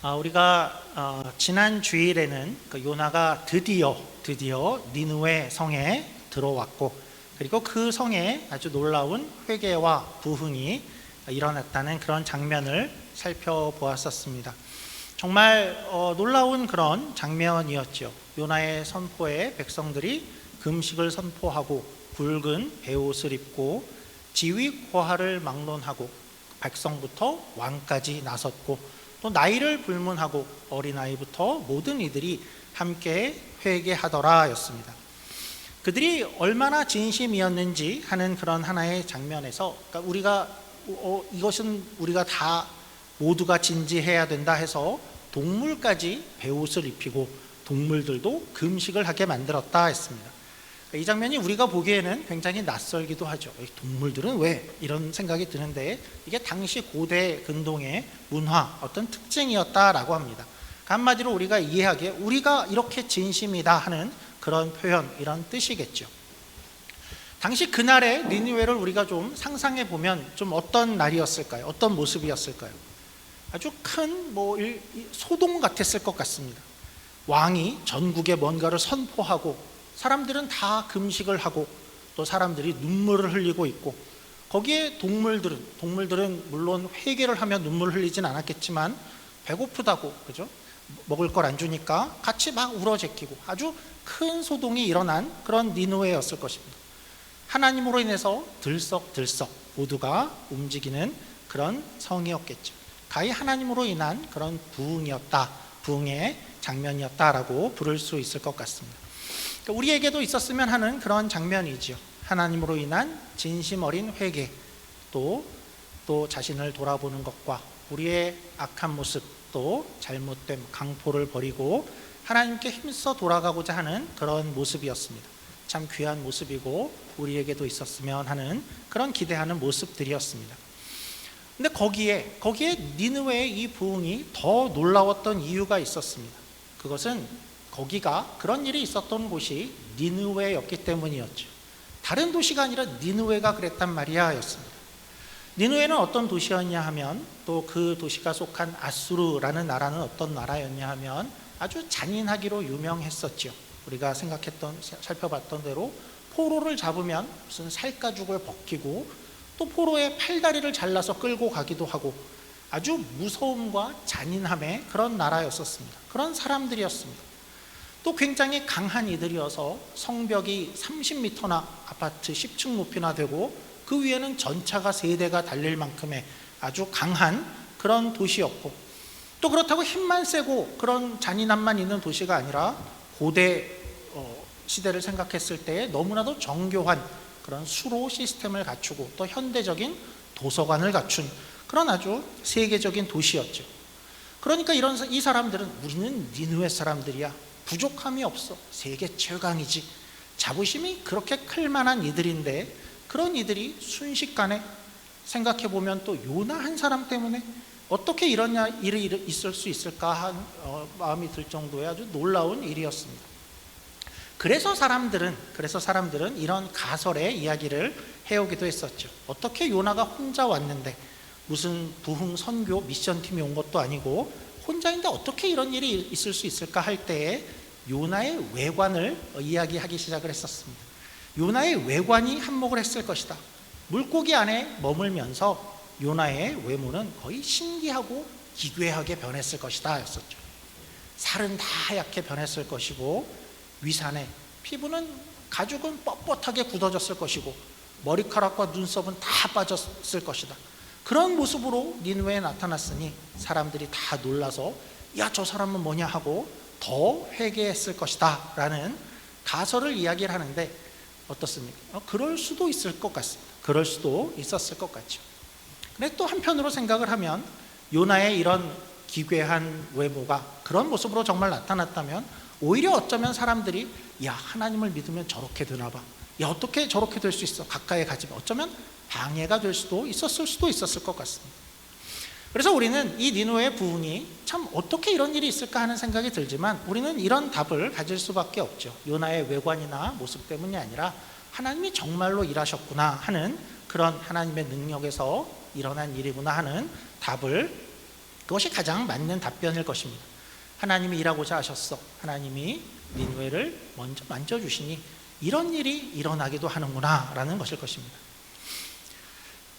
우리가 지난 주일에는 그 요나가 드디어 니느웨 성에 들어왔고, 그리고 그 성에 아주 놀라운 회개와 부흥이 일어났다는 그런 장면을 살펴보았었습니다. 정말 놀라운 그런 장면이었죠. 요나의 선포에 백성들이 금식을 선포하고 굵은 베옷을 입고 지위고하를 막론하고 백성부터 왕까지 나섰고, 또 나이를 불문하고 어린아이부터 모든 이들이 함께 회개하더라 였습니다. 그들이 얼마나 진심이었는지 하는 그런 하나의 장면에서, 그러니까 우리가 이것은 우리가 다 모두가 진지해야 된다 해서 동물까지 베옷을 입히고 동물들도 금식을 하게 만들었다 했습니다. 이 장면이 우리가 보기에는 굉장히 낯설기도 하죠. 동물들은 왜? 이런 생각이 드는데, 이게 당시 고대 근동의 문화, 어떤 특징이었다라고 합니다. 한마디로 우리가 이해하기에 우리가 이렇게 진심이다 하는 그런 표현, 이런 뜻이겠죠. 당시 그날의 니느웨를 우리가 좀 상상해 보면 좀 어떤 날이었을까요? 어떤 모습이었을까요? 아주 큰 소동 같았을 것 같습니다. 왕이 전국에 뭔가를 선포하고 사람들은 다 금식을 하고 또 사람들이 눈물을 흘리고 있고, 거기에 동물들은 물론 회개를 하며 눈물을 흘리진 않았겠지만 배고프다고, 그죠? 먹을 걸 안 주니까 같이 막 울어제끼고 아주 큰 소동이 일어난 그런 니느웨였을 것입니다. 하나님으로 인해서 들썩들썩 모두가 움직이는 그런 성이었겠죠. 가히 하나님으로 인한 그런 부흥의 장면이었다라고 부를 수 있을 것 같습니다. 우리에게도 있었으면 하는 그런 장면이죠. 하나님으로 인한 진심 어린 회개, 또 자신을 돌아보는 것과 우리의 악한 모습, 또 잘못된 강포를 버리고 하나님께 힘써 돌아가고자 하는 그런 모습이었습니다. 참 귀한 모습이고 우리에게도 있었으면 하는 그런 기대하는 모습들이었습니다. 근데 거기에 니느웨의 이 부흥이 더 놀라웠던 이유가 있었습니다. 그것은 거기가 그런 일이 있었던 곳이 니느웨였기 때문이었죠. 다른 도시가 아니라 니느웨가 그랬단 말이야 였습니다. 니느웨는 어떤 도시였냐 하면, 또 그 도시가 속한 아수르라는 나라는 어떤 나라였냐 하면 아주 잔인하기로 유명했었죠. 우리가 살펴봤던 대로 포로를 잡으면 무슨 살가죽을 벗기고 또 포로의 팔다리를 잘라서 끌고 가기도 하고 아주 무서움과 잔인함의 그런 나라였었습니다. 그런 사람들이었습니다. 또 굉장히 강한 이들이어서 성벽이 30m나 아파트 10층 높이나 되고 그 위에는 전차가 3대가 달릴 만큼의 아주 강한 그런 도시였고, 또 그렇다고 힘만 세고 그런 잔인함만 있는 도시가 아니라 고대 시대를 생각했을 때 너무나도 정교한 그런 수로 시스템을 갖추고 또 현대적인 도서관을 갖춘 그런 아주 세계적인 도시였죠. 그러니까 이 사람들은 우리는 니느웨 사람들이야, 부족함이 없어, 세계 최강이지, 자부심이 그렇게 클만한 이들인데, 그런 이들이 순식간에 생각해보면 또 요나 한 사람 때문에 어떻게 이런 일이 있을 수 있을까 한 마음이 들 정도의 아주 놀라운 일이었습니다. 그래서 사람들은 이런 가설의 이야기를 해오기도 했었죠. 어떻게 요나가 혼자 왔는데, 무슨 부흥 선교 미션팀이 온 것도 아니고 혼자인데 어떻게 이런 일이 있을 수 있을까 할 때에 요나의 외관을 이야기하기 시작을 했었습니다. 요나의 외관이 한몫을 했을 것이다. 물고기 안에 머물면서 요나의 외모는 거의 신기하고 기괴하게 변했을 것이다 였었죠. 살은 다 하얗게 변했을 것이고, 위산에 가죽은 뻣뻣하게 굳어졌을 것이고, 머리카락과 눈썹은 다 빠졌을 것이다. 그런 모습으로 니느웨에 나타났으니 사람들이 다 놀라서 야, 저 사람은 뭐냐 하고 더 회개했을 것이다 라는 가설을 이야기를 하는데, 어떻습니까? 그럴 수도 있을 것 같습니다. 그럴 수도 있었을 것 같죠. 근데 또 한편으로 생각을 하면 요나의 이런 기괴한 외모가 그런 모습으로 정말 나타났다면 오히려 어쩌면 사람들이 야, 하나님을 믿으면 저렇게 되나 봐, 야, 어떻게 저렇게 될 수 있어, 가까이 가지면 어쩌면 방해가 될 수도 있었을 것 같습니다. 그래서 우리는 이 니느웨의 부흥이 참 어떻게 이런 일이 있을까 하는 생각이 들지만, 우리는 이런 답을 가질 수밖에 없죠. 요나의 외관이나 모습 때문이 아니라 하나님이 정말로 일하셨구나 하는 그런 하나님의 능력에서 일어난 일이구나 하는 답을 그것이 가장 맞는 답변일 것입니다. 하나님이 일하고자 하셨어. 하나님이 니느웨를 먼저 만져주시니 이런 일이 일어나기도 하는구나 라는 것일 것입니다.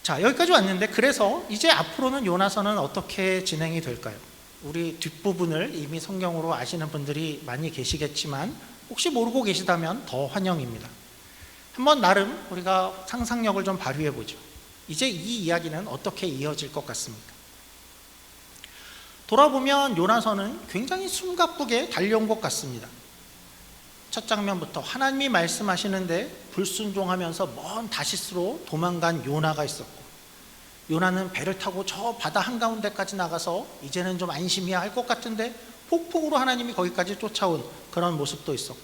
자, 여기까지 왔는데, 그래서 이제 앞으로는 요나서는 어떻게 진행이 될까요? 우리 뒷부분을 이미 성경으로 아시는 분들이 많이 계시겠지만 혹시 모르고 계시다면 더 환영입니다. 한번 나름 우리가 상상력을 좀 발휘해 보죠. 이제 이 이야기는 어떻게 이어질 것 같습니까? 돌아보면 요나서는 굉장히 숨가쁘게 달려온 것 같습니다. 첫 장면부터 하나님이 말씀하시는데 불순종하면서 먼 다시스로 도망간 요나가 있었고, 요나는 배를 타고 저 바다 한가운데까지 나가서 이제는 좀 안심해야 할 것 같은데 폭풍으로 하나님이 거기까지 쫓아온 그런 모습도 있었고,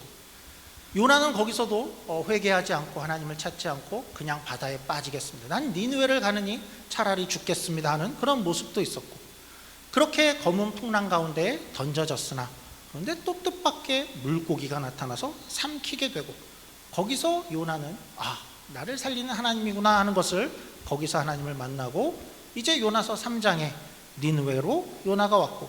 요나는 거기서도 회개하지 않고 하나님을 찾지 않고 그냥 바다에 빠지겠습니다. 난 니느웨를 가느니 차라리 죽겠습니다 하는 그런 모습도 있었고, 그렇게 검은 풍랑 가운데 던져졌으나 그런데 또 뜻밖의 물고기가 나타나서 삼키게 되고, 거기서 요나는 나를 살리는 하나님이구나 하는 것을 거기서 하나님을 만나고, 이제 요나서 3장에 니느웨로 요나가 왔고,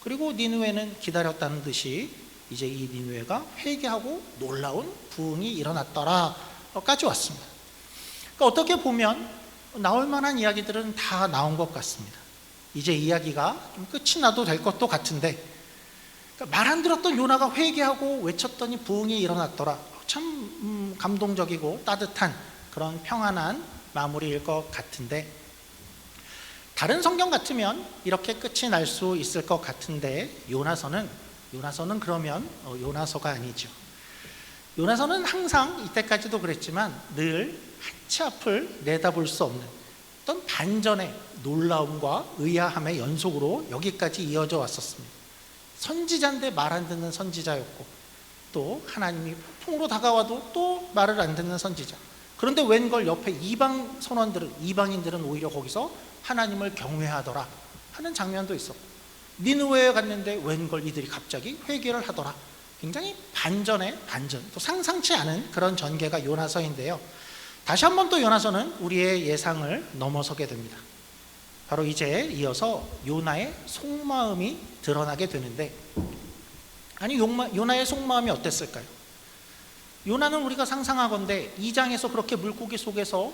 그리고 니느웨는 기다렸다는 듯이 이제 이 니느웨가 회개하고 놀라운 부흥이 일어났더라까지 왔습니다. 그러니까 어떻게 보면 나올 만한 이야기들은 다 나온 것 같습니다. 이제 이야기가 좀 끝이 나도 될 것도 같은데, 그러니까 말 안 들었던 요나가 회개하고 외쳤더니 부흥이 일어났더라. 참 감동적이고 따뜻한 그런 평안한 마무리일 것 같은데, 다른 성경 같으면 이렇게 끝이 날 수 있을 것 같은데, 요나서는 그러면 요나서가 아니죠. 요나서는 항상 이때까지도 그랬지만 늘 한치 앞을 내다볼 수 없는 어떤 반전의 놀라움과 의아함의 연속으로 여기까지 이어져 왔었습니다. 선지자인데 말 안 듣는 선지자였고, 또 하나님이 폭풍으로 다가와도 또 말을 안 듣는 선지자. 그런데 웬걸 옆에 이방인들은 오히려 거기서 하나님을 경외하더라 하는 장면도 있었고, 니느웨에 갔는데 웬걸 이들이 갑자기 회개를 하더라. 굉장히 반전의 반전, 또 상상치 않은 그런 전개가 요나서인데요, 다시 한번 또 요나서는 우리의 예상을 넘어서게 됩니다. 바로 이제 이어서 요나의 속마음이 드러나게 되는데, 아니 요나의 속마음이 어땠을까요? 요나는 우리가 상상하건대 2장에서 그렇게 물고기 속에서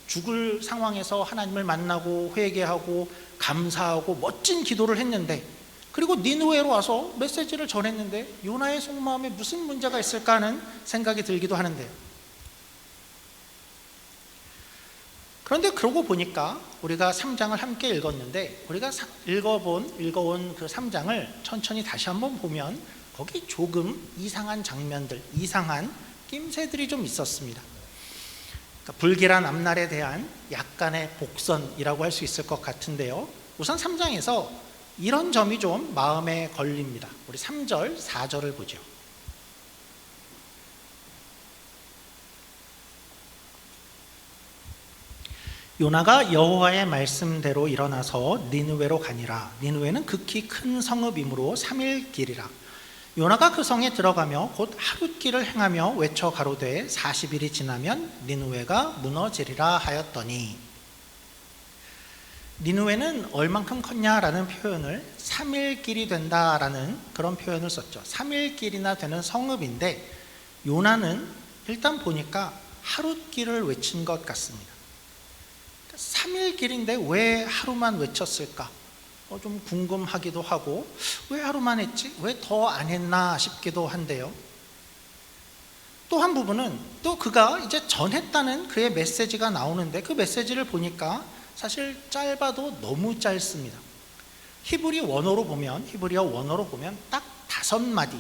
죽을 상황에서 하나님을 만나고 회개하고 감사하고 멋진 기도를 했는데, 그리고 니느웨로 와서 메시지를 전했는데 요나의 속마음에 무슨 문제가 있을까 하는 생각이 들기도 하는데요. 그런데 그러고 보니까 우리가 3장을 함께 읽었는데, 우리가 읽어온 그 3장을 천천히 다시 한번 보면 거기 조금 이상한 장면들, 이상한 낌새들이 좀 있었습니다. 그러니까 불길한 앞날에 대한 약간의 복선이라고 할 수 있을 것 같은데요, 우선 3장에서 이런 점이 좀 마음에 걸립니다. 우리 3절, 4절을 보죠. 요나가 여호와의 말씀대로 일어나서 니느웨로 가니라. 니느웨는 극히 큰 성읍이므로 3일 길이라. 요나가 그 성에 들어가며 곧 하룻길을 행하며 외쳐 가로되 40일이 지나면 니느웨가 무너지리라 하였더니, 니느웨는 얼만큼 컸냐라는 표현을 3일 길이 된다라는 그런 표현을 썼죠. 3일 길이나 되는 성읍인데, 요나는 일단 보니까 하룻길을 외친 것 같습니다. 3일 길인데 왜 하루만 외쳤을까? 좀 궁금하기도 하고, 왜 하루만 했지? 왜 더 안 했나 싶기도 한데요. 또 한 부분은 또 그가 이제 전했다는 그의 메시지가 나오는데, 그 메시지를 보니까 사실 짧아도 너무 짧습니다. 히브리어 원어로 보면 딱 5마디,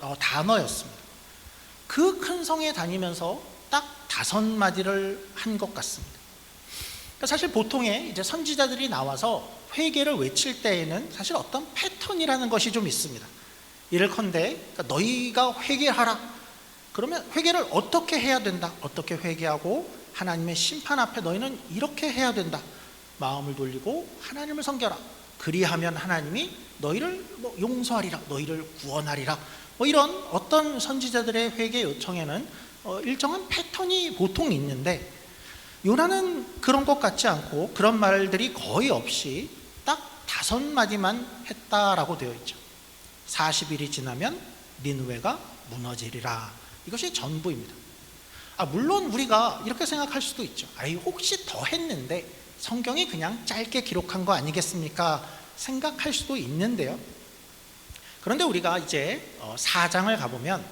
5단어였습니다. 그 큰 성에 다니면서 딱 5마디를 한 것 같습니다. 사실 보통의 이제 선지자들이 나와서 회개를 외칠 때에는 사실 어떤 패턴이라는 것이 좀 있습니다. 이를컨대 너희가 회개하라. 그러면 회개를 어떻게 해야 된다. 어떻게 회개하고 하나님의 심판 앞에 너희는 이렇게 해야 된다. 마음을 돌리고 하나님을 섬겨라. 그리하면 하나님이 너희를 용서하리라. 너희를 구원하리라. 이런 어떤 선지자들의 회개 요청에는 일정한 패턴이 보통 있는데, 요나는 그런 것 같지 않고 그런 말들이 거의 없이 딱 5마디만 했다라고 되어 있죠. 40일이 지나면 니느웨가 무너지리라. 이것이 전부입니다. 물론 우리가 이렇게 생각할 수도 있죠. 혹시 더 했는데 성경이 그냥 짧게 기록한 거 아니겠습니까? 생각할 수도 있는데요. 그런데 우리가 이제 4장을 가보면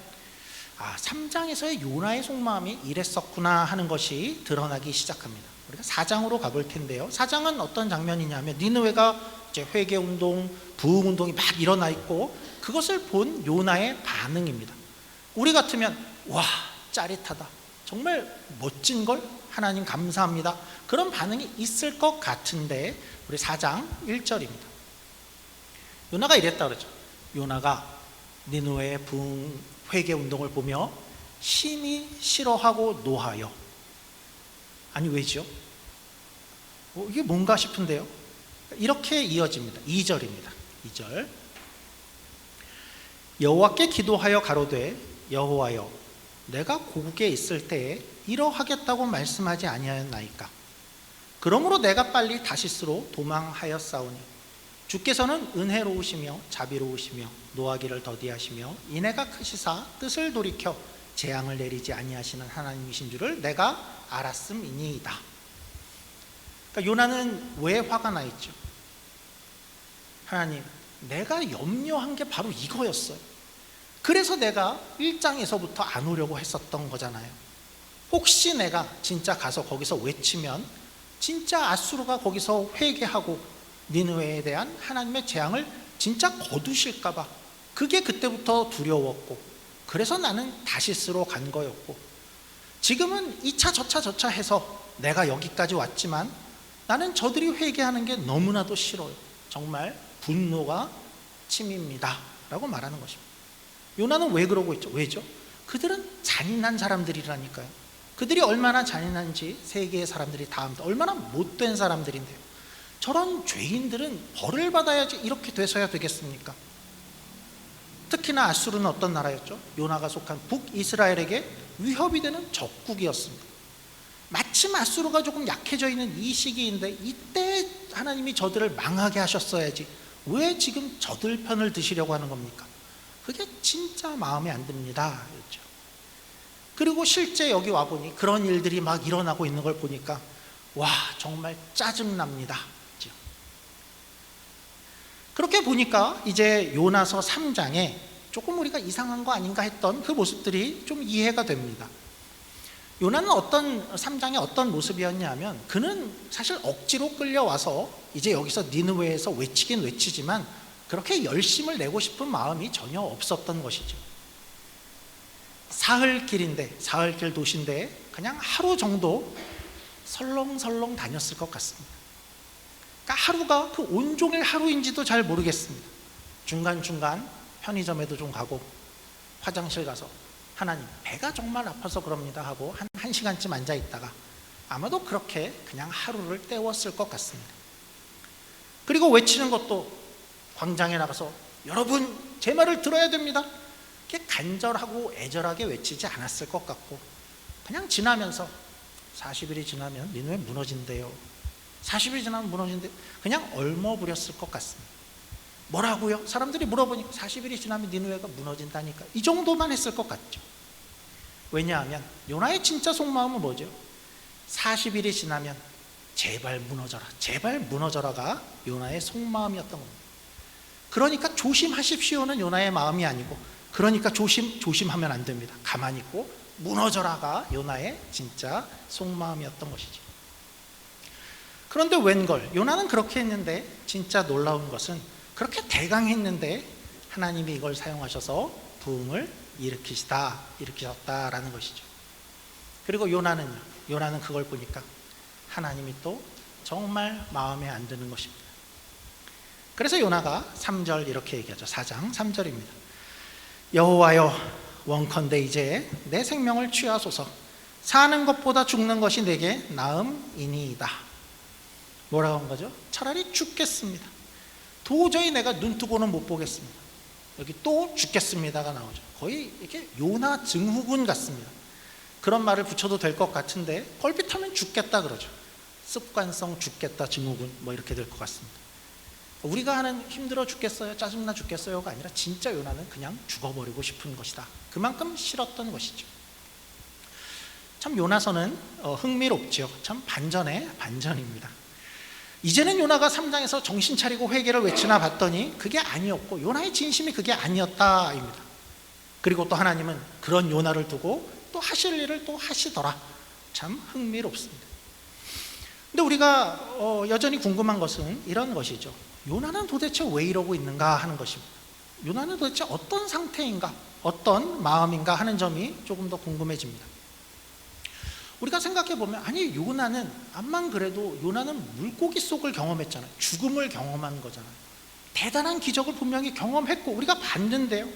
3장에서의 요나의 속마음이 이랬었구나 하는 것이 드러나기 시작합니다. 우리가 4장으로 가볼 텐데요. 4장은 어떤 장면이냐면 니느웨가 이제 회개운동, 부흥운동이 막 일어나 있고 그것을 본 요나의 반응입니다. 우리 같으면 와, 짜릿하다, 정말 멋진 걸, 하나님 감사합니다, 그런 반응이 있을 것 같은데 우리 4장 1절입니다. 요나가 이랬다 그러죠. 요나가 니느웨의 부흥 회개 운동을 보며 심히 싫어하고 노하여. 아니 왜죠? 이게 뭔가 싶은데요. 이렇게 이어집니다. 2절입니다. 2절. 여호와께 기도하여 가로되 여호와여, 내가 고국에 있을 때에 이러하겠다고 말씀하지 아니하였나이까? 그러므로 내가 빨리 다시스로 도망하였사오니 주께서는 은혜로우시며 자비로우시며 노하기를 더디하시며 인애가 크시사 뜻을 돌이켜 재앙을 내리지 아니하시는 하나님이신 줄을 내가 알았음이니이다. 그러니까 요나는 왜 화가 나 있죠? 하나님, 내가 염려한 게 바로 이거였어요. 그래서 내가 1장에서부터 안 오려고 했었던 거잖아요. 혹시 내가 진짜 가서 거기서 외치면 진짜 아수르가 거기서 회개하고 니느웨에 대한 하나님의 재앙을 진짜 거두실까 봐, 그게 그때부터 두려웠고, 그래서 나는 다시스로 간 거였고, 지금은 2차 저차 해서 내가 여기까지 왔지만 나는 저들이 회개하는 게 너무나도 싫어요. 정말 분노가 침입니다 라고 말하는 것입니다. 요나는 왜 그러고 있죠? 왜죠? 그들은 잔인한 사람들이라니까요. 그들이 얼마나 잔인한지 세계의 사람들이 다 압니다. 얼마나 못된 사람들인데요. 저런 죄인들은 벌을 받아야지 이렇게 돼서야 되겠습니까? 특히나 아수르는 어떤 나라였죠? 요나가 속한 북이스라엘에게 위협이 되는 적국이었습니다. 마침 아수르가 조금 약해져 있는 이 시기인데 이때 하나님이 저들을 망하게 하셨어야지 왜 지금 저들 편을 드시려고 하는 겁니까? 그게 진짜 마음에 안 듭니다. 그렇죠? 그리고 실제 여기 와보니 그런 일들이 막 일어나고 있는 걸 보니까 와, 정말 짜증납니다. 그렇죠? 그렇게 보니까 이제 요나서 3장에 조금 우리가 이상한 거 아닌가 했던 그 모습들이 좀 이해가 됩니다. 요나는 3장에 어떤 모습이었냐면, 그는 사실 억지로 끌려와서 이제 여기서 니느웨에서 외치긴 외치지만 그렇게 열심을 내고 싶은 마음이 전혀 없었던 것이죠. 사흘길 도시인데 그냥 하루 정도 설렁설렁 다녔을 것 같습니다. 그러니까 하루가 그 온종일 하루인지도 잘 모르겠습니다. 중간중간 편의점에도 좀 가고 화장실 가서 하나님, 배가 정말 아파서 그럽니다 하고 한 1시간쯤 앉아 있다가 아마도 그렇게 그냥 하루를 때웠을 것 같습니다. 그리고 외치는 것도 광장에 나가서 여러분, 제 말을 들어야 됩니다, 이렇게 간절하고 애절하게 외치지 않았을 것 같고, 그냥 지나면서 40일이 지나면 니느웨 무너진대요, 40일이 지나면 무너진대요, 그냥 얼머부렸을 것 같습니다. 뭐라고요? 사람들이 물어보니까 40일이 지나면 니느웨가 무너진다니까, 이 정도만 했을 것 같죠. 왜냐하면 요나의 진짜 속마음은 뭐죠? 40일이 지나면 제발 무너져라, 제발 무너져라가 요나의 속마음이었던 겁니다. 그러니까 조심하십시오는 요나의 마음이 아니고, 그러니까 조심하면 안 됩니다, 가만히 있고 무너져라가 요나의 진짜 속마음이었던 것이죠. 그런데 웬걸, 요나는 그렇게 했는데 진짜 놀라운 것은 그렇게 대강했는데 하나님이 이걸 사용하셔서 부흥을 일으키셨다라는 것이죠. 그리고 요나는 그걸 보니까 하나님이 또 정말 마음에 안 드는 것입니다. 그래서 요나가 3절 이렇게 얘기하죠. 4장 3절입니다. 여호와여, 원컨대 이제 내 생명을 취하소서. 사는 것보다 죽는 것이 내게 나음이니이다. 뭐라고 한 거죠? 차라리 죽겠습니다. 도저히 내가 눈뜨고는 못 보겠습니다. 여기 또 죽겠습니다가 나오죠. 거의 이렇게 요나 증후군 같습니다. 그런 말을 붙여도 될 것 같은데 걸핏하면 죽겠다 그러죠. 습관성 죽겠다 증후군 뭐 이렇게 될 것 같습니다. 우리가 하는 힘들어 죽겠어요, 짜증나 죽겠어요가 아니라 진짜 요나는 그냥 죽어버리고 싶은 것이다. 그만큼 싫었던 것이죠. 참 요나서는 흥미롭죠. 참 반전의 반전입니다. 이제는 요나가 3장에서 정신 차리고 회개를 외치나 봤더니 그게 아니었고 요나의 진심이 그게 아니었다입니다. 그리고 또 하나님은 그런 요나를 두고 또 하실 일을 또 하시더라. 참 흥미롭습니다. 근데 우리가 여전히 궁금한 것은 이런 것이죠. 요나는 도대체 왜 이러고 있는가 하는 것입니다. 요나는 도대체 어떤 상태인가, 어떤 마음인가 하는 점이 조금 더 궁금해집니다. 우리가 생각해 보면 아니 요나는 암만 그래도 요나는 물고기 속을 경험했잖아요. 죽음을 경험한 거잖아요. 대단한 기적을 분명히 경험했고 우리가 봤는데요.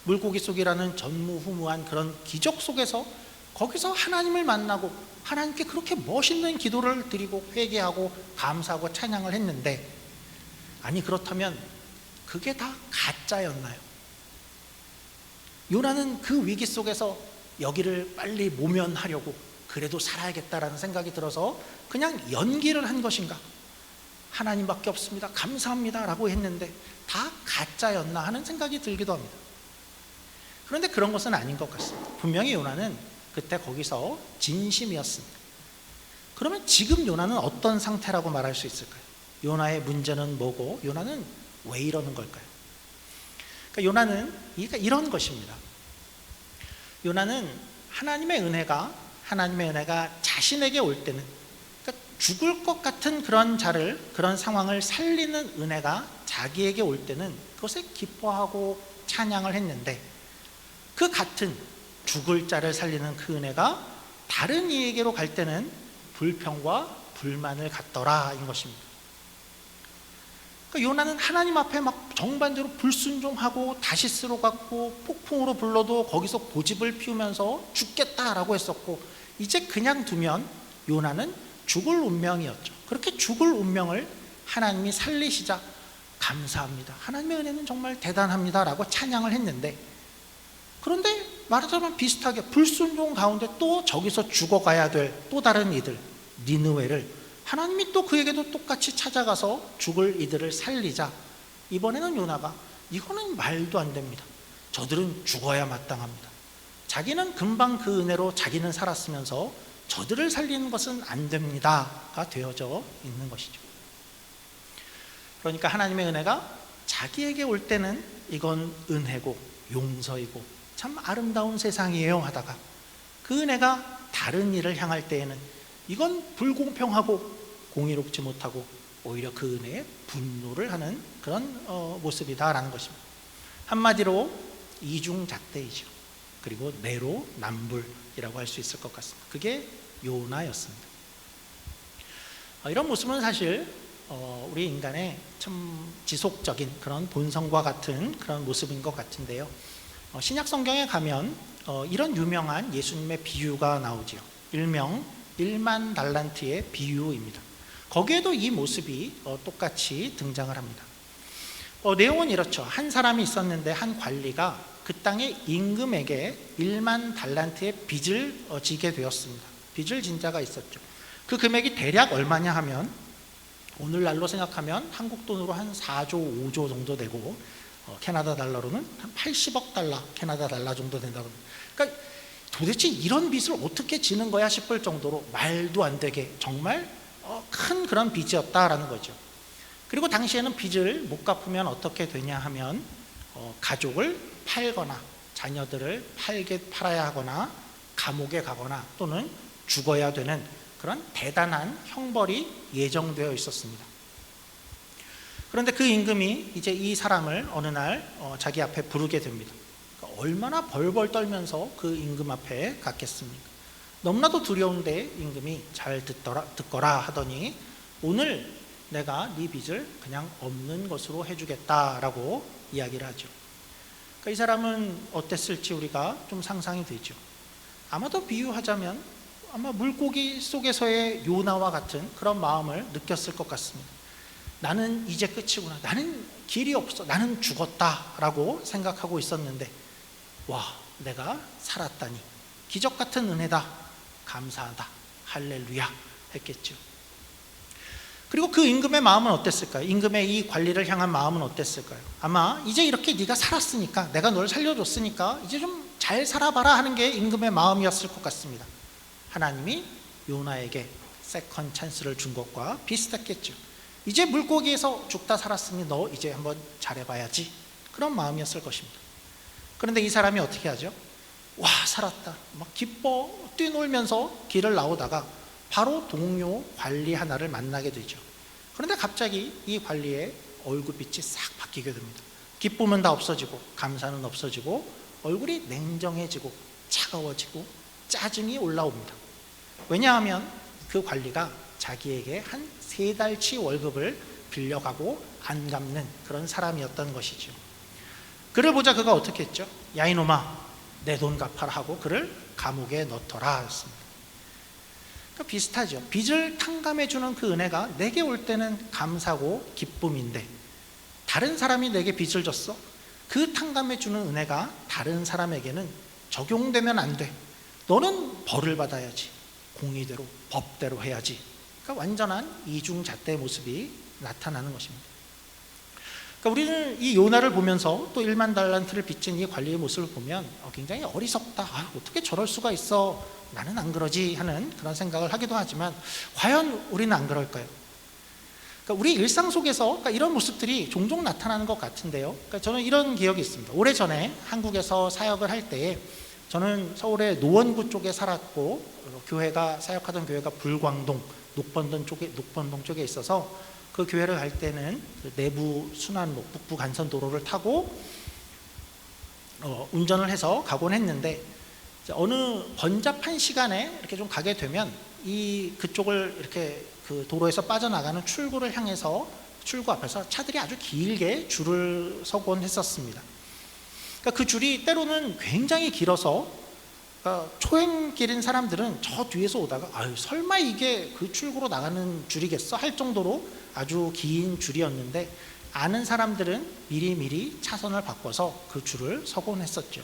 물고기 속이라는 전무후무한 그런 기적 속에서 거기서 하나님을 만나고 하나님께 그렇게 멋있는 기도를 드리고 회개하고 감사하고 찬양을 했는데 아니 그렇다면 그게 다 가짜였나요? 요나는 그 위기 속에서 여기를 빨리 모면하려고 그래도 살아야겠다라는 생각이 들어서 그냥 연기를 한 것인가? 하나님밖에 없습니다, 감사합니다 라고 했는데 다 가짜였나 하는 생각이 들기도 합니다. 그런데 그런 것은 아닌 것 같습니다. 분명히 요나는 그때 거기서 진심이었습니다. 그러면 지금 요나는 어떤 상태라고 말할 수 있을까요? 요나의 문제는 뭐고 요나는 왜 이러는 걸까요? 그러니까 요나는 이런 것입니다. 요나는 하나님의 은혜가 자신에게 올 때는 그러니까 죽을 것 같은 그런 자를 그런 상황을 살리는 은혜가 자기에게 올 때는 그것에 기뻐하고 찬양을 했는데 그 같은 죽을 자를 살리는 그 은혜가 다른 이에게로 갈 때는 불평과 불만을 갖더라인 것입니다. 그러니까 요나는 하나님 앞에 막 정반대로 불순종하고 다시스로 갔고 폭풍으로 불러도 거기서 고집을 피우면서 죽겠다라고 했었고 이제 그냥 두면 요나는 죽을 운명이었죠. 그렇게 죽을 운명을 하나님이 살리시자 감사합니다, 하나님의 은혜는 정말 대단합니다 라고 찬양을 했는데 그런데 말하자면 비슷하게 불순종 가운데 또 저기서 죽어가야 될 또 다른 이들 니느웨를 하나님이 또 그에게도 똑같이 찾아가서 죽을 이들을 살리자 이번에는 요나가 이거는 말도 안 됩니다, 저들은 죽어야 마땅합니다, 자기는 금방 그 은혜로 자기는 살았으면서 저들을 살리는 것은 안 됩니다가 되어져 있는 것이죠. 그러니까 하나님의 은혜가 자기에게 올 때는 이건 은혜고 용서이고 참 아름다운 세상이에요 하다가 그 은혜가 다른 일을 향할 때에는 이건 불공평하고 공의롭지 못하고 오히려 그 은혜에 분노를 하는 그런 모습이다라는 것입니다. 한마디로 이중잣대이죠. 그리고 내로남불이라고 할 수 있을 것 같습니다. 그게 요나였습니다. 이런 모습은 사실 우리 인간의 참 지속적인 그런 본성과 같은 그런 모습인 것 같은데요. 신약 성경에 가면 이런 유명한 예수님의 비유가 나오지요. 일명 1만 달란트의 비유입니다. 거기에도 이 모습이 똑같이 등장을 합니다. 내용은 이렇죠. 한 사람이 있었는데 한 관리가 그 땅의 임금에게 1만 달란트의 빚을 지게 되었습니다. 빚을 진 자가 있었죠. 그 금액이 대략 얼마냐 하면 오늘날로 생각하면 한국 돈으로 한 4조 5조 정도 되고 캐나다 달러로는 한 80억 달러 캐나다 달러 정도 된다고 합니다. 그러니까 도대체 이런 빚을 어떻게 지는 거야 싶을 정도로 말도 안 되게 정말 큰 그런 빚이었다라는 거죠. 그리고 당시에는 빚을 못 갚으면 어떻게 되냐 하면 가족을 팔거나 자녀들을 팔아야 하거나 감옥에 가거나 또는 죽어야 되는 그런 대단한 형벌이 예정되어 있었습니다. 그런데 그 임금이 이제 이 사람을 어느 날 자기 앞에 부르게 됩니다. 그러니까 얼마나 벌벌 떨면서 그 임금 앞에 갔겠습니까? 너무나도 두려운데 임금이 잘 듣거라 하더니 오늘 내가 네 빚을 그냥 없는 것으로 해주겠다라고 이야기를 하죠. 그러니까 이 사람은 어땠을지 우리가 좀 상상이 되죠. 아마도 비유하자면 아마 물고기 속에서의 요나와 같은 그런 마음을 느꼈을 것 같습니다. 나는 이제 끝이구나, 나는 길이 없어, 나는 죽었다라고 생각하고 있었는데 와, 내가 살았다니 기적 같은 은혜다, 감사하다, 할렐루야 했겠죠. 그리고 그 임금의 마음은 어땠을까요? 임금의 이 관리를 향한 마음은 어땠을까요? 아마 이제 이렇게 네가 살았으니까, 내가 널 살려줬으니까 이제 좀 잘 살아봐라 하는 게 임금의 마음이었을 것 같습니다. 하나님이 요나에게 세컨 찬스를 준 것과 비슷했겠죠. 이제 물고기에서 죽다 살았으니 너 이제 한번 잘해봐야지, 그런 마음이었을 것입니다. 그런데 이 사람이 어떻게 하죠? 와, 살았다 막 기뻐 뛰놀면서 길을 나오다가 바로 동료 관리 하나를 만나게 되죠. 그런데 갑자기 이 관리의 얼굴빛이 싹 바뀌게 됩니다. 기쁨은 다 없어지고 감사는 없어지고 얼굴이 냉정해지고 차가워지고 짜증이 올라옵니다. 왜냐하면 그 관리가 자기에게 한 3달치 월급을 빌려가고 안 갚는 그런 사람이었던 것이죠. 그를 보자 그가 어떻게 했죠? 야 이놈아, 내 돈 갚아라 하고 그를 감옥에 넣더라 했습니다. 그러니까 비슷하죠. 빚을 탕감해주는 그 은혜가 내게 올 때는 감사고 기쁨인데, 다른 사람이 내게 빚을 졌어? 그 탕감해주는 은혜가 다른 사람에게는 적용되면 안 돼. 너는 벌을 받아야지, 공의대로 법대로 해야지. 그러니까 완전한 이중잣대 모습이 나타나는 것입니다. 그러니까 우리는 이 요나를 보면서 또 1만 달란트를 빚진 이 관리의 모습을 보면 굉장히 어리석다, 어떻게 저럴 수가 있어, 나는 안 그러지 하는 그런 생각을 하기도 하지만, 과연 우리는 안 그럴까요? 그러니까 우리 일상 속에서 이런 모습들이 종종 나타나는 것 같은데요. 그러니까 저는 이런 기억이 있습니다. 오래전에 한국에서 사역을 할 때에, 저는 서울의 노원구 쪽에 살았고 교회가 사역하던 교회가 불광동 녹번동 쪽에 있어서 그 교회를 갈 때는 그 내부 순환로 북부 간선도로를 타고 운전을 해서 가곤 했는데, 어느 번잡한 시간에 이렇게 좀 가게 되면 그쪽을 이렇게 그 도로에서 빠져나가는 출구를 향해서 출구 앞에서 차들이 아주 길게 줄을 서곤 했었습니다. 그러니까 그 줄이 때로는 굉장히 길어서, 그러니까 초행길인 사람들은 저 뒤에서 오다가 설마 이게 그 출구로 나가는 줄이겠어 할 정도로 아주 긴 줄이었는데, 아는 사람들은 미리미리 차선을 바꿔서 그 줄을 서곤 했었죠.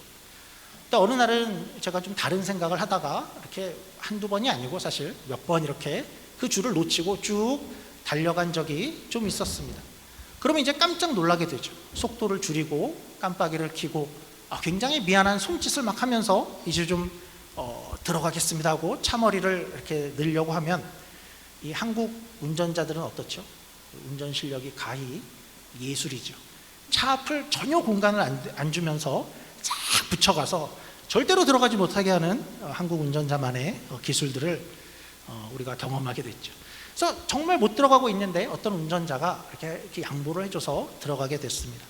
또 어느 날은 제가 좀 다른 생각을 하다가 이렇게 한두 번이 아니고 사실 몇 번 이렇게 그 줄을 놓치고 쭉 달려간 적이 좀 있었습니다. 그러면 이제 깜짝 놀라게 되죠. 속도를 줄이고 깜빡이를 켜고 굉장히 미안한 손짓을 막 하면서 이제 좀 들어가겠습니다 하고 차머리를 이렇게 늘려고 하면, 이 한국 운전자들은 어떻죠? 운전 실력이 가히 예술이죠. 차 앞을 전혀 공간을 안 주면서 쫙 붙여가서 절대로 들어가지 못하게 하는 한국 운전자만의 기술들을 우리가 경험하게 됐죠. 그래서 정말 못 들어가고 있는데 어떤 운전자가 이렇게 양보를 해줘서 들어가게 됐습니다.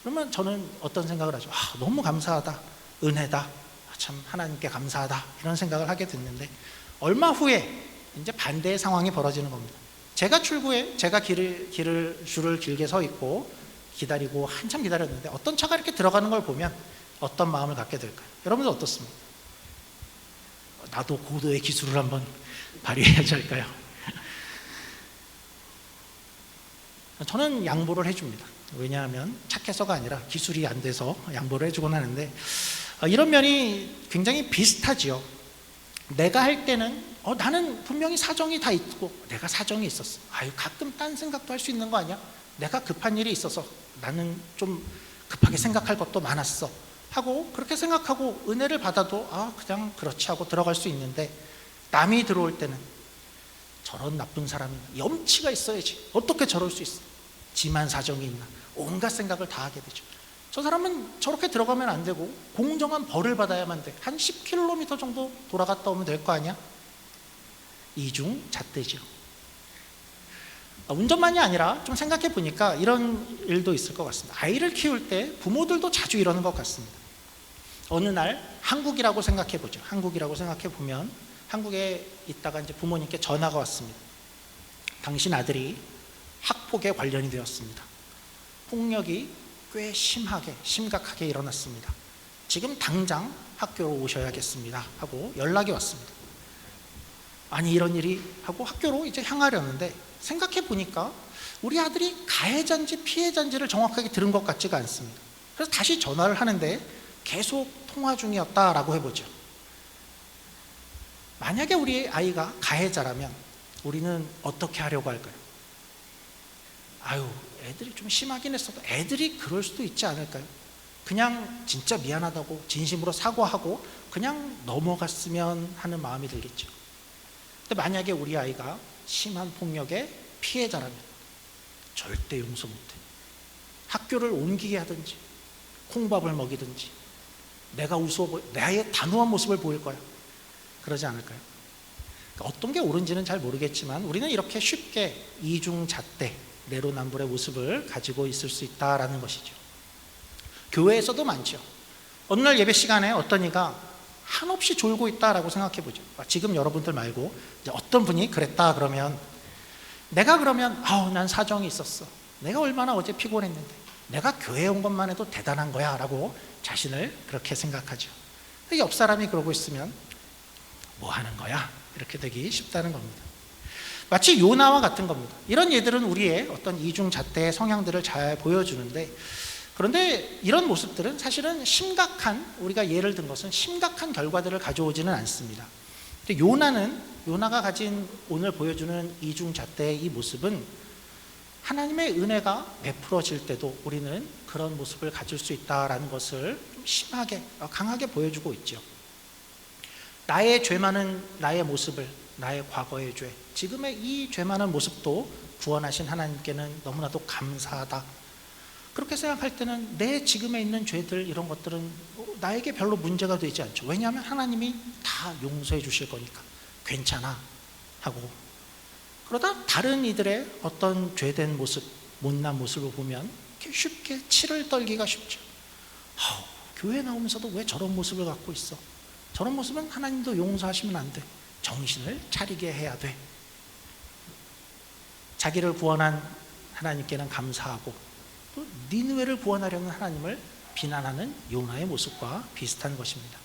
그러면 저는 어떤 생각을 하죠? 너무 감사하다, 은혜다, 참 하나님께 감사하다, 이런 생각을 하게 됐는데, 얼마 후에 이제 반대의 상황이 벌어지는 겁니다. 제가 출구에 제가 줄을 길게 서 있고 기다리고 한참 기다렸는데 어떤 차가 이렇게 들어가는 걸 보면 어떤 마음을 갖게 될까요? 여러분들 어떻습니까? 나도 고도의 기술을 한번 발휘해야지 할까요? 저는 양보를 해줍니다. 왜냐하면 착해서가 아니라 기술이 안 돼서 양보를 해주곤 하는데, 이런 면이 굉장히 비슷하지요. 내가 할 때는 나는 분명히 사정이 다 있고 내가 사정이 있었어. 가끔 딴 생각도 할 수 있는 거 아니야? 내가 급한 일이 있어서 나는 좀 급하게 생각할 것도 많았어 하고 그렇게 생각하고 은혜를 받아도 그냥 그렇지 하고 들어갈 수 있는데, 남이 들어올 때는 저런 나쁜 사람이 염치가 있어야지, 어떻게 저럴 수 있어, 지만 사정이 있나, 온갖 생각을 다 하게 되죠. 저 사람은 저렇게 들어가면 안 되고 공정한 벌을 받아야만 돼. 한 10km 정도 돌아갔다 오면 될 거 아니야? 이중잣대죠. 운전만이 아니라 좀 생각해 보니까 이런 일도 있을 것 같습니다. 아이를 키울 때 부모들도 자주 이러는 것 같습니다. 어느 날 한국이라고 생각해 보죠. 한국이라고 생각해 보면 한국에 있다가 이제 부모님께 전화가 왔습니다. 당신 아들이 학폭에 관련이 되었습니다. 폭력이 꽤 심각하게 일어났습니다. 지금 당장 학교로 오셔야겠습니다 하고 연락이 왔습니다. 아니 이런 일이 하고 학교로 이제 향하려는데, 생각해 보니까 우리 아들이 가해자인지 피해자인지를 정확하게 들은 것 같지가 않습니다. 그래서 다시 전화를 하는데 계속 통화 중이었다라고 해보죠. 만약에 우리 아이가 가해자라면 우리는 어떻게 하려고 할까요? 아유, 애들이 좀 심하긴 했어도 애들이 그럴 수도 있지 않을까요? 그냥 진짜 미안하다고 진심으로 사과하고 그냥 넘어갔으면 하는 마음이 들겠죠. 근데 만약에 우리 아이가 심한 폭력의 피해자라면 절대 용서 못해. 학교를 옮기게 하든지 콩밥을 먹이든지 내가 나의 단호한 모습을 보일 거야. 그러지 않을까요? 그러니까 어떤 게 옳은지는 잘 모르겠지만 우리는 이렇게 쉽게 이중잣대, 내로남불의 모습을 가지고 있을 수 있다라는 것이죠. 교회에서도 많죠. 어느 날 예배 시간에 어떤 이가 한없이 졸고 있다라고 생각해 보죠. 지금 여러분들 말고 이제 어떤 분이 그랬다 그러면 내가 그러면 난 사정이 있었어. 내가 얼마나 어제 피곤했는데 내가 교회에 온 것만 해도 대단한 거야 라고 자신을 그렇게 생각하죠. 옆 사람이 그러고 있으면 뭐 하는 거야? 이렇게 되기 쉽다는 겁니다. 마치 요나와 같은 겁니다. 이런 예들은 우리의 어떤 이중잣대의 성향들을 잘 보여주는데, 그런데 이런 모습들은 사실은 우리가 예를 든 것은 심각한 결과들을 가져오지는 않습니다. 요나가 가진 오늘 보여주는 이중잣대의 이 모습은 하나님의 은혜가 베풀어질 때도 우리는 그런 모습을 가질 수 있다라는 것을 좀 심하게, 강하게 보여주고 있죠. 나의 죄 많은 나의 모습을, 나의 과거의 죄, 지금의 이 죄 많은 모습도 구원하신 하나님께는 너무나도 감사하다. 그렇게 생각할 때는 내 지금에 있는 죄들, 이런 것들은 나에게 별로 문제가 되지 않죠. 왜냐하면 하나님이 다 용서해 주실 거니까 괜찮아 하고, 그러다 다른 이들의 어떤 죄된 모습, 못난 모습을 보면 쉽게 치를 떨기가 쉽죠. 교회 나오면서도 왜 저런 모습을 갖고 있어? 저런 모습은 하나님도 용서하시면 안 돼. 정신을 차리게 해야 돼. 자기를 구원한 하나님께는 감사하고 또 니느웨를 구원하려는 하나님을 비난하는 요나의 모습과 비슷한 것입니다.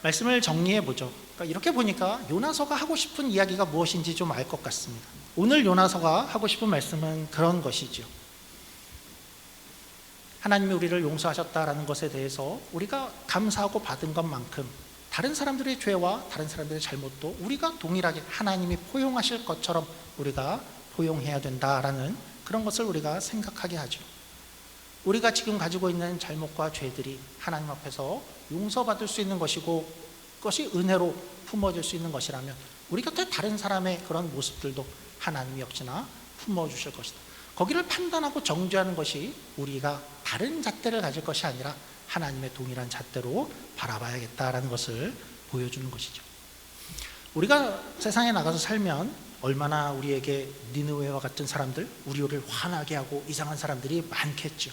말씀을 정리해 보죠. 그러니까 이렇게 보니까 요나서가 하고 싶은 이야기가 무엇인지 좀 알 것 같습니다. 오늘 요나서가 하고 싶은 말씀은 그런 것이죠. 하나님이 우리를 용서하셨다라는 것에 대해서 우리가 감사하고 받은 것만큼 다른 사람들의 죄와 다른 사람들의 잘못도 우리가 동일하게 하나님이 포용하실 것처럼 우리가 포용해야 된다라는 그런 것을 우리가 생각하게 하죠. 우리가 지금 가지고 있는 잘못과 죄들이 하나님 앞에서 용서받을 수 있는 것이고 그것이 은혜로 품어질 수 있는 것이라면 우리 곁에 다른 사람의 그런 모습들도 하나님이 역시나 품어주실 것이다. 거기를 판단하고 정죄하는 것이 우리가 다른 잣대를 가질 것이 아니라 하나님의 동일한 잣대로 바라봐야겠다라는 것을 보여주는 것이죠. 우리가 세상에 나가서 살면 얼마나 우리에게 니느웨와 같은 사람들, 우리를 화나게 하고 이상한 사람들이 많겠죠.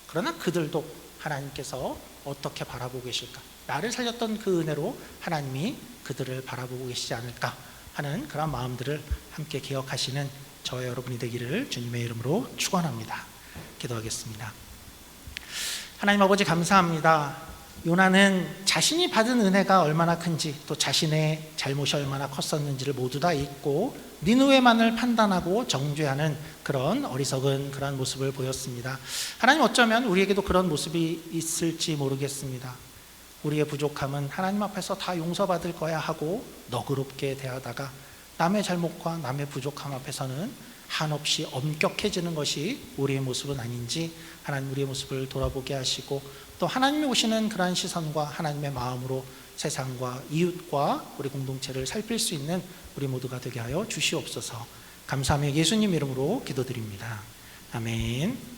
그러나 그들도 하나님께서 어떻게 바라보고 계실까? 나를 살렸던 그 은혜로 하나님이 그들을 바라보고 계시지 않을까 하는 그런 마음들을 함께 기억하시는 저와 여러분이 되기를 주님의 이름으로 축원합니다. 기도하겠습니다. 하나님 아버지 감사합니다. 요나는 자신이 받은 은혜가 얼마나 큰지, 또 자신의 잘못이 얼마나 컸었는지를 모두 다 잊고 니느웨만을 판단하고 정죄하는 그런 어리석은 그런 모습을 보였습니다. 하나님, 어쩌면 우리에게도 그런 모습이 있을지 모르겠습니다. 우리의 부족함은 하나님 앞에서 다 용서받을 거야 하고 너그럽게 대하다가 남의 잘못과 남의 부족함 앞에서는 한없이 엄격해지는 것이 우리의 모습은 아닌지 하나님, 우리의 모습을 돌아보게 하시고 또 하나님이 오시는 그러한 시선과 하나님의 마음으로 세상과 이웃과 우리 공동체를 살필 수 있는 우리 모두가 되게 하여 주시옵소서. 감사하며 예수님 이름으로 기도드립니다. 아멘.